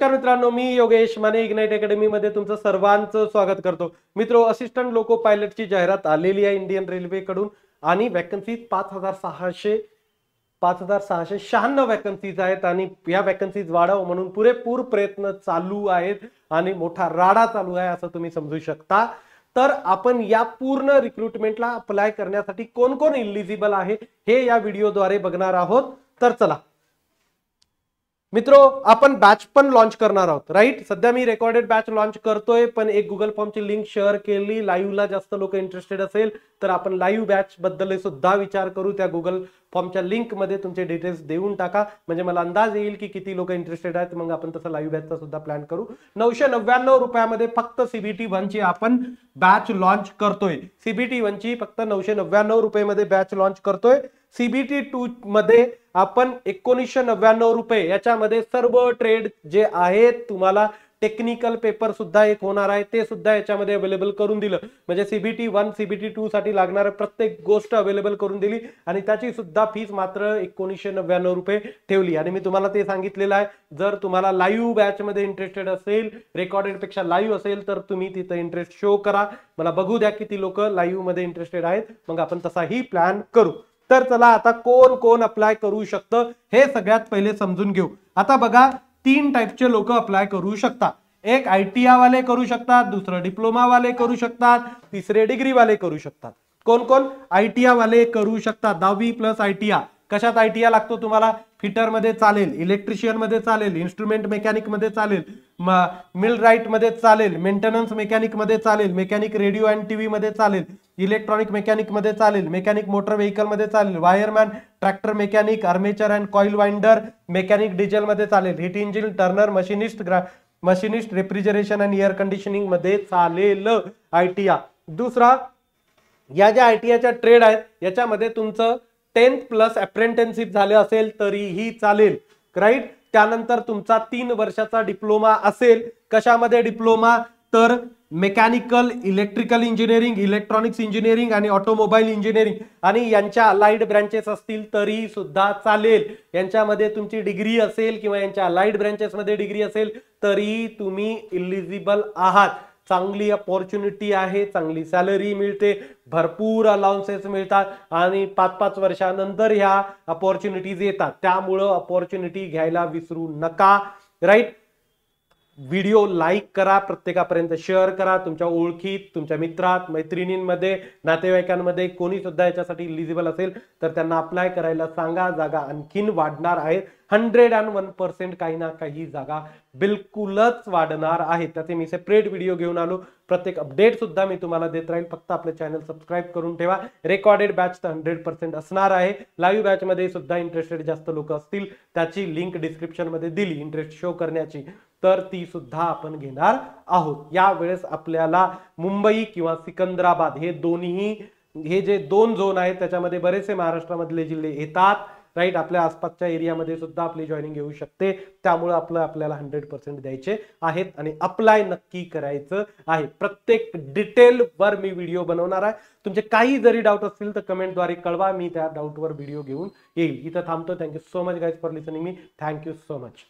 नमस्कार मित्रांनो, मी Yogesh Mane ignite academy मध्ये तुमचं सर्वांचं स्वागत करतो. मित्रो, असिस्टंट लोको पायलटची जाहिरात आलेली आहे इंडियन रेल्वे कडून आणि वॅकन्सी 5696 वॅकन्सीज आहेत आणि या वॅकन्सीज वाढव म्हणून पुरेपूर प्रयत्न चालू आहेत आणि मोठा राडा चालू आहे असं तुम्ही समजू शकता. तर आपण या पूर्ण रिक्रुटमेंटला अप्लाय करण्यासाठी कोण कोण इलिजिबल आहे हे या व्हिडिओद्वारे बघणार आहोत. तर चला मित्रो, आपण बॅच पण लॉन्च करणार आहोत, राईट. सध्या मी रेकॉर्डेड बॅच लॉन्च करतोय, पण एक गुगल फॉर्मची लिंक शेअर केली. लाईव्हला जास्त लोक इंटरेस्टेड असेल तर आपण लाईव्ह बॅच बद्दल सुद्धा विचार करू. त्या गुगल फॉर्मच्या लिंक मध्ये तुमचे डिटेल्स देऊन टाका, म्हणजे मला अंदाज येईल की किती लोक इंटरेस्टेड आहेत. मग आपण तसं लाईव्ह बॅचचा सुद्धा प्लॅन करू. 999 रुपयामध्ये फक्त सीबीटी 1 ची आपण बॅच लॉन्च करतोय. सीबीटी 1 ची फक्त 999 रुपयामध्ये बॅच लॉन्च करतोय. सीबीटी 2 मध्ये आपण 1999 रुपये, याच्यामध्ये सर्व ट्रेड जे आहेत, तुम्हाला टेक्निकल पेपर सुद्धा एक होणार आहे ते सुद्धा याच्यामध्ये अवेलेबल करून दिलं. म्हणजे सीबीटी 1 सीबीटी 2 साठी लागणारे प्रत्येक गोष्ट अवेलेबल करून दिली आणि त्याची सुद्धा फीस मात्र 1999 रुपये ठेवली. आणि मी तुम्हाला ते सांगितलेलं आहे, जर तुम्हाला लाईव्ह बॅच मध्ये इंटरेस्टेड असेल, रेकॉर्डेड पेक्षा लाईव्ह असेल, तर तुम्ही तिथं इंटरेस्ट शो करा. मला बघू द्या किती लोक लाईव्ह मध्ये इंटरेस्टेड आहेत, मग आपण तसाही प्लॅन करू. तर चला आता कोण कोण अप्लाय करू शकतं हे सगळ्यात पहिले समजून घेऊ. आता बघा, 3 टाइपचे लोक अप्लाय करू शकतात. एक आयटीआय वाले करू शकतात, दुसरं डिप्लोमा वाले करू शकतात, तिसरे डिग्री वाले करू शकतात. कोण कोण? आयटीआय वाले करू शकतात. 10वी प्लस आयटीआय. कशात आयटीआय लागतो तुम्हाला? फिटर मध्ये चालेल, इलेक्ट्रिशियन मध्ये चालेल, इन्स्ट्रुमेंट मेकॅनिक मध्ये चालेल, मिल राईट मध्ये चालेल, मेंटेनन्स मेकॅनिक मध्ये चालेल, मेकॅनिक रेडिओ अँड टीव्ही मध्ये चालेल, इलेक्ट्रॉनिक मेकॅनिक मध्ये चालेल, मेकॅनिक मोटर व्हेकल मध्ये चालेल, wireman, tractor mechanic, armature and coil winder, mechanic diesel मध्ये चालेल, heat engine Turner, machinist refrigeration and air conditioning मध्ये चालेल आयटीआय. दुसरा, या ज्या आयटीआयच्या ट्रेड आहेत याच्यामध्ये तुमचं 10th प्लस अप्रेंटिसशिप झाले असेल तरीही चालेल, राईट. त्यानंतर तुमचा 3 वर्षाचा डिप्लोमा असेल. कशामध्ये डिप्लोमा? तर mechanical, electrical engineering, electronics engineering आणि ऑटोमोबाईल इंजिनिअरिंग आणि यांच्या अलाइड ब्रँचेस असतील तरी सुद्धा चालेल. यांच्यामध्ये तुमची डिग्री असेल किंवा यांच्या अलाइड ब्रँचेस मध्ये डिग्री असेल तरी तुम्ही इलिजिबल आहात. चांगली अपॉर्च्युनिटी आहे, चांगली सॅलरी मिळते, भरपूर अलाउन्सेस मिळतात आणि 5-5 वर्षानंतर ह्या अपॉर्च्युनिटीज येतात. त्यामुळं अपॉर्च्युनिटी घ्यायला विसरू नका, राईट. व्हिडिओ लाईक करा, प्रत्येकापर्यंत शेअर करा. तुमच्या ओळखीत, तुमच्या मित्रात, मैत्रिणींमध्ये, नातेवाईकांमध्ये कोणी सुद्धा याच्यासाठी इलिजिबल असेल तर त्यांना अप्लाय करायला सांगा. जागा आणखीन वाढणार आहेत. 101% काही ना काही जागा बिलकुलच वाढणार आहेत. त्याचे मी सेपरेट व्हिडिओ घेऊन आलो. प्रत्येक अपडेट सुद्धा मी तुम्हाला देत राहील. फक्त आपले चॅनल सबस्क्राईब करून ठेवा. रेकॉर्डेड बॅच तर 100% असणार आहे. लाईव्ह बॅच मध्ये सुद्धा इंटरेस्टेड जास्त लोक असतील, त्याची लिंक डिस्क्रिप्शन मध्ये दिली इंटरेस्ट शो करण्याची, तर ती सुद्धा आपण घेणार आहोत. यावेळेस आपल्याला मुंबई किंवा सिकंदराबाद हे दोन्ही, हे जे 2 झोन आहेत त्याच्यामध्ये बरेचसे महाराष्ट्रामधले जिल्हे येतात, राईट. आपल्या आसपासच्या एरियामध्ये सुद्धा आपली जॉईनिंग येऊ शकते. त्यामुळे आपल्याला 100% द्यायचे आहेत आणि अप्लाय नक्की करायचं आहे. प्रत्येक डिटेल वर मी व्हिडिओ बनवणार आहे. तुमचे काही जरी डाऊट असतील तर कमेंटद्वारे कळवा, मी त्या डाऊटवर व्हिडिओ घेऊन येईल. इथं थांबतो. Thank you so much guys for listening me. Thank you so much.